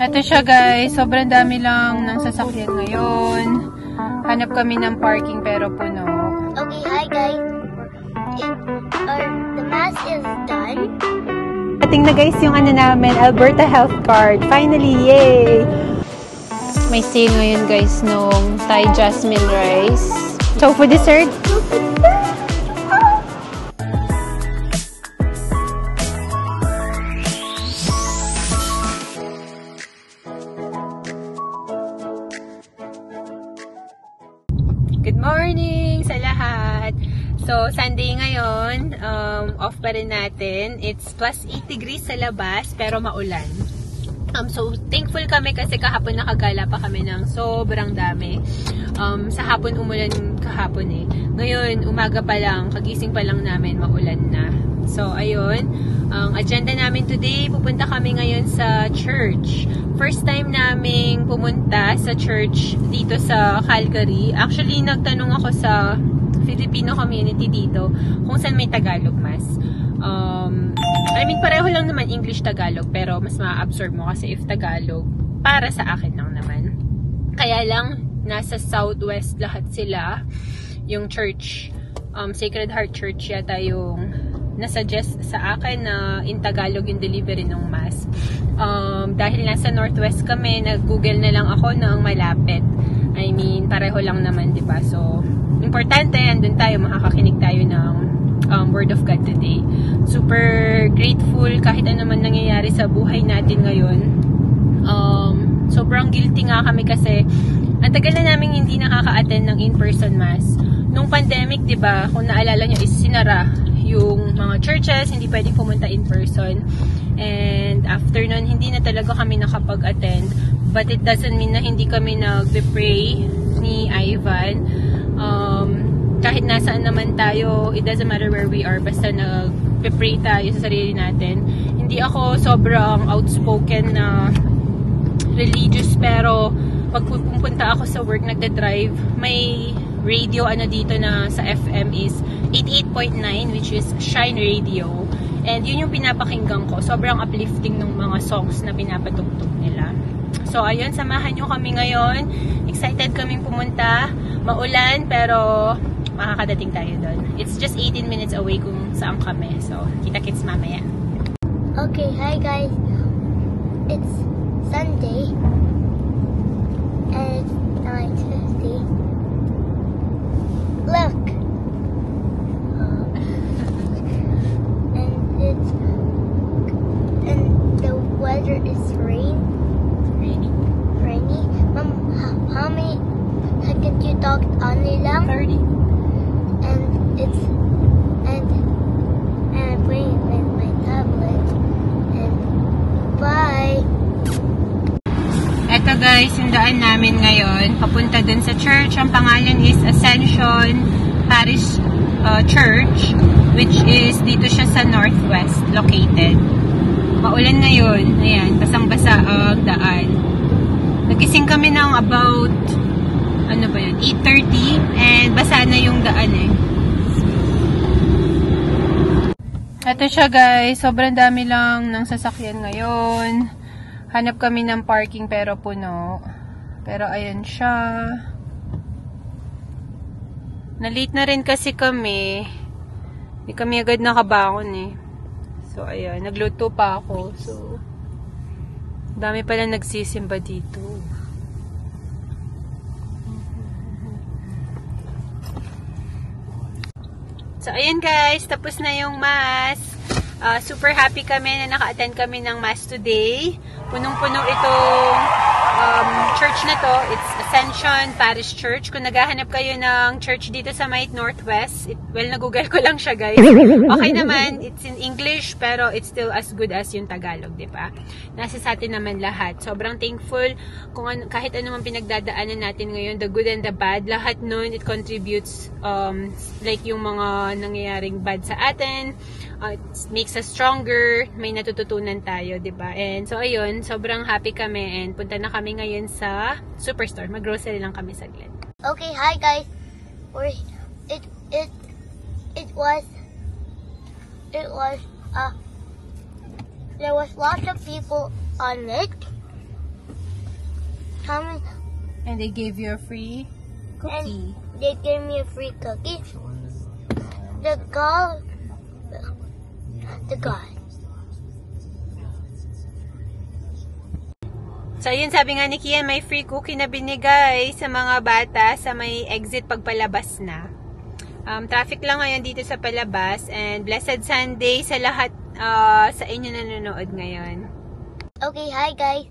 Ito siya guys, sobrang dami lang ng sasakyan ngayon. Hanap kami ng parking pero puno. Okay, hi guys. The mass is done. Ating na guys yung ano namin, Alberta Health Card. Finally, yay! May stay ngayon guys nung Thai jasmine rice. Tofu dessert. Good morning sa lahat! So, Sunday ngayon, off pa rin natin. It's plus 8 degrees sa labas, pero maulan. So, thankful kami kasi kahapon nakagala pa kami ng sobrang dami. Sa hapon umulan kahapon eh. Ngayon, umaga pa lang, kagising pa lang namin, maulan na. So, ayun. Ang agenda namin today, pupunta kami ngayon sa church. First time naming pumunta sa church dito sa Calgary. Actually, nagtanong ako sa Filipino community dito kung saan may Tagalog mas. I mean, pareho lang naman English-Tagalog, pero mas ma-absorb mo kasi if Tagalog, para sa akin lang naman. Kaya lang, nasa southwest lahat sila. Yung church, Sacred Heart Church yata yung nasuggest sa akin na in Tagalog yung delivery ng mass. Dahil nasa northwest kami, nag-google na lang ako ng malapit. I mean, pareho lang naman, diba? So, importante, andun tayo, makakakinig tayo ng Word of God today. Super grateful kahit ano man nangyayari sa buhay natin ngayon. Sobrang guilty nga kami kasi ang tagal na namin hindi nakaka-attend ng in-person mass. Nung pandemic, diba, kung naalala nyo, is sinara yung mga churches, hindi pwedeng pumunta in person. And after nun, hindi na talaga kami nakapag-attend. But it doesn't mean na hindi kami nag-pray ni Ivan. Kahit nasaan naman tayo, it doesn't matter where we are, basta nag-pray tayo sa sarili natin. Hindi ako sobrang outspoken na religious, pero pag pupunta ako sa work, nagda-drive, may radio dito na sa FM is 88.9, which is Shine Radio. And yun yung pinapakinggan ko. Sobrang uplifting ng mga songs na pinapatugtog nila. So, ayun, samahan nyo kami ngayon. Excited kaming pumunta. Maulan, pero makakadating tayo doon. It's just 18 minutes away kung saan kami. So, kita-kits mamaya. Okay, hi guys. It's Sunday. And it's 9:50. Look! And the weather is rainy. Mom, how many seconds you talked only lang? 30. And I'm playing with my tablet. And bye! Eto guys, yung daan namin ngayon, papunta dun sa church. Ang pangalan is Ascension Parish Church, which is dito siya sa northwest located. Maulan ngayon. Ayan, basang-basa ang daan. Nagising kami ng about, 8:30, and basa na yung daan eh. Ito siya guys, sobrang dami lang ng sasakyan ngayon. Hanap kami ng parking pero puno. Pero ayan siya. Na-late na rin kasi kami. Hindi kami agad nakabangon eh. So ayan, nagluto pa ako. So, dami pala nagsisimba dito. So ayan guys, tapos na yung mass. Super happy kami na naka-attend kami ng mass today. Punong-puno itong church na to. It's Ascension Parish Church. Kung naghahanap kayo ng church dito sa Might Northwest, nag-google ko lang siya guys. Okay naman, it's in English, pero it's still as good as yung Tagalog, diba? Nasa sa atin naman lahat. Sobrang thankful kung kahit ano man pinagdadaanan natin ngayon, the good and the bad, lahat nun, it contributes, like yung mga nangyayaring bad sa atin, it makes us stronger, may natututunan tayo, diba? And so ayun, sobrang happy kami and punta na kami ngayon sa Superstore. Mag-grocery lang kami saglit. Okay, hi guys. There was lots of people on it, How many? And they gave you a free cookie. And they gave me a free cookie. The guy. So, yun, sabi nga ni Kian, may free cookie na binigay sa mga bata sa may exit pagpalabas na. Traffic lang ngayon dito sa palabas, and Blessed Sunday sa lahat sa inyo nanonood ngayon. Okay, hi guys.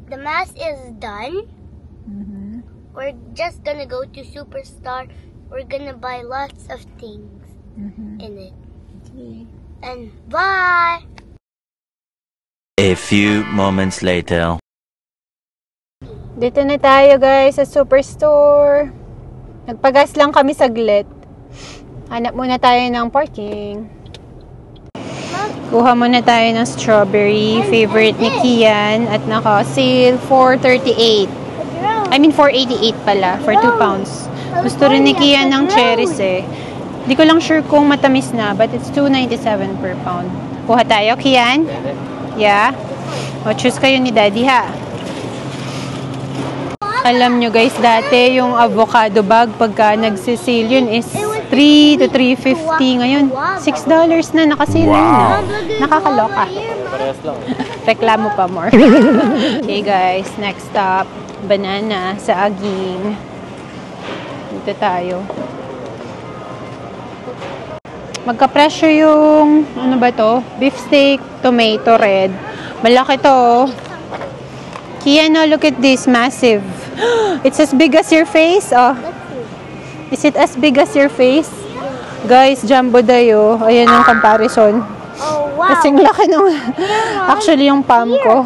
The mass is done. We're just gonna go to Superstar. We're gonna buy lots of things in it. Okay. And bye! A few moments later. Dito na tayo guys sa Superstore. Nagpagas lang kami saglit. Hanap muna tayo ng parking. Kuha muna tayo ng strawberry. Favorite ni Kian. At naka-sale $4.38. I mean $4.88 pala. For 2 pounds. Gusto rin ni Kian ng cherries eh. Hindi ko lang sure kung matamis na. But it's $2.97 per pound. Kuha tayo, Kian? Yeah? O, choose kayo ni Daddy, ha? Alam nyo guys, dati yung avocado bag, pagka nagsisale yun is 3 to 3.50. Ngayon, $6 na, nakasale na. Nakakaloka. Reklamo pa more. Okay guys, next stop, banana sa Aging. Dito tayo. Magka-presyo yung, ano ba to? Beef steak, tomato, red. Malaki to. Kian, no, look at this, massive. It's as big as your face, oh. Is it as big as your face? Guys, jumbo dayo. Ayan yung comparison. Oh, wow. Kasing laki nung, actually yung palm ko.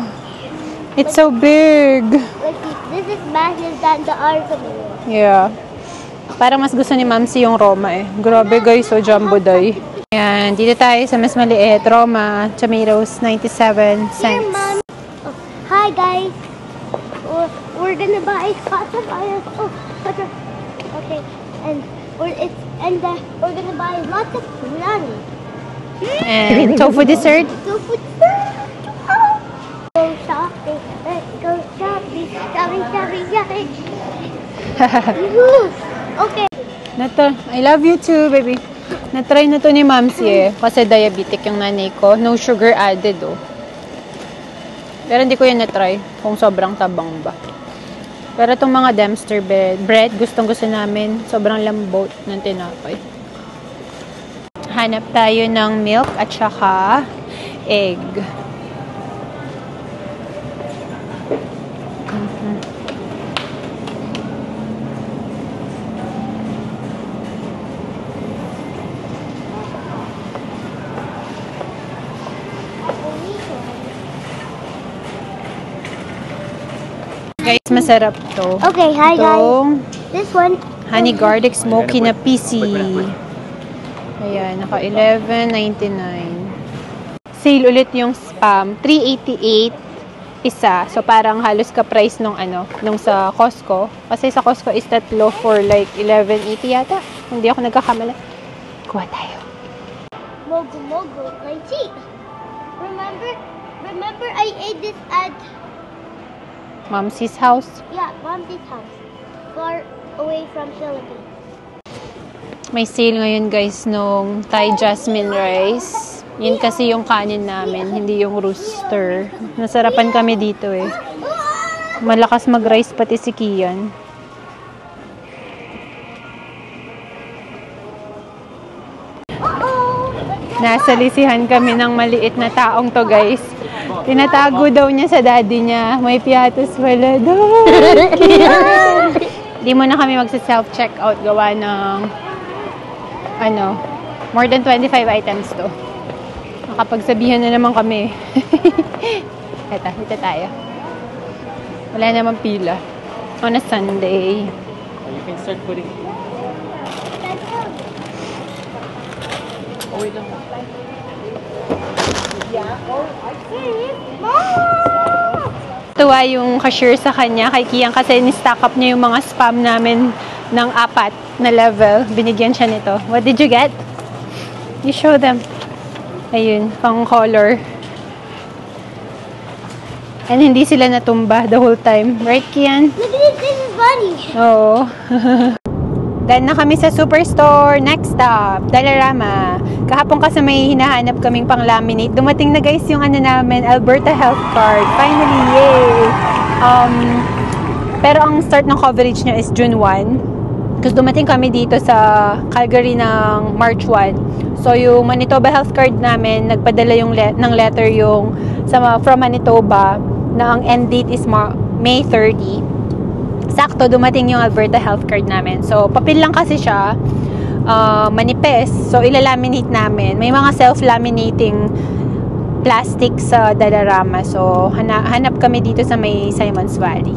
It's so big. Like, this is massive than the argument. Yeah. Parang mas gusto ni Mamsi yung Roma eh. Grabe guys, so jumbo day. Ayan, dito tayo sa mas maliit. Roma, tomatoes, 97 cents. Mom. Oh, hi guys. We're gonna buy papayas. Oh, okay. And we're gonna buy lots of biryani. And tofu dessert. Tofu. Go shopping. Go shopping. Shopping. Okay. I love you too, baby. Na-try na to ni Mamsi eh. Kasi diabetic yung nanay ko. No sugar added, oh. Pero hindi ko yun na-try. Kung sobrang tabang ba. Pero itong mga Dempster bread, gustong-gusto namin. Sobrang lambot ng tinapay. Hanap tayo ng milk at saka egg. Guys, masarap to. Okay, hi Itong guys. This one. honey garlic smoky na PC. Ayan, naka $11.99. Sale ulit yung Spam. $3.88 isa. So, parang halos ka-price nung nung sa Costco. Kasi sa Costco is tatlo for like $11.80 yata. Hindi ako nagkakamala. Kuha tayo. Mogu lychee. Remember I ate this at Mamsi's house. Yeah, Mom's house. Far away from Philippines. May sale ngayon guys nung Thai jasmine rice. Yun kasi yung kanin namin, hindi yung rooster. Nasarapan kami dito eh. Malakas mag-rice pati si Kian. Nasa lisihan kami ng maliit na taong to guys. Tinatago daw niya sa daddy niya. May piatos wala daw. Hindi mo na kami magsa-self-checkout gawa ng more than 25 items to. Nakapagsabihan na naman kami. Ito tayo. Wala naman pila. On a Sunday. You can start putting. Oh, wait lang. Tuwa yung cashier sa kanya kay Kian kasi ni-stock up niya yung mga spam namin ng 4 na level. Binigyan siya nito. What did you get? You show them. Ayun, pang color. And hindi sila natumba the whole time. Right, Kian? Look at this, this is funny. Oo. Dahil na kami sa Superstore. Next stop, Dollarama. Kahapon kasi may hinahanap kaming pang-laminate. Dumating na guys yung ano namin, Alberta Health Card. Finally, yay! Pero ang start ng coverage niya is June 1. Kasi dumating kami dito sa Calgary ng March 1. So yung Manitoba Health Card namin, nagpadala yung ng letter yung from Manitoba na ang end date is May 30. Sakto, dumating yung Alberta Health Card namin. So, papel lang kasi siya. Manipes. So, ilalaminate namin. May mga self-laminating plastic sa Dollarama. So, hanap kami dito sa may Simons Valley.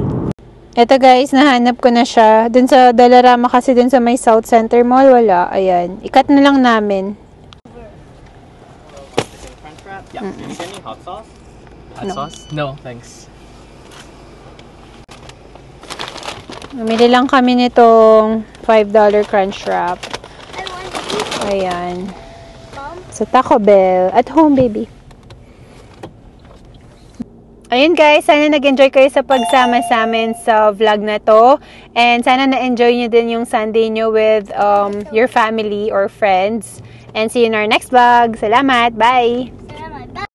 Ito guys, nahanap ko na siya. Dun sa Dollarama kasi dun sa may South Center Mall, wala. Ayan. Ikat na lang namin. Yeah. Can you send me hot sauce? Hot No. sauce? No, thanks. Namili lang kami nitong $5 crunch wrap. I want to eat Ayan. Mom. Sa Taco Bell. At home, baby. Ayun guys, sana nag-enjoy kayo sa pagsama sa amin sa vlog na to. And sana na-enjoy nyo din yung Sunday nyo with your family or friends. And see you in our next vlog. Salamat! Bye! Salamat.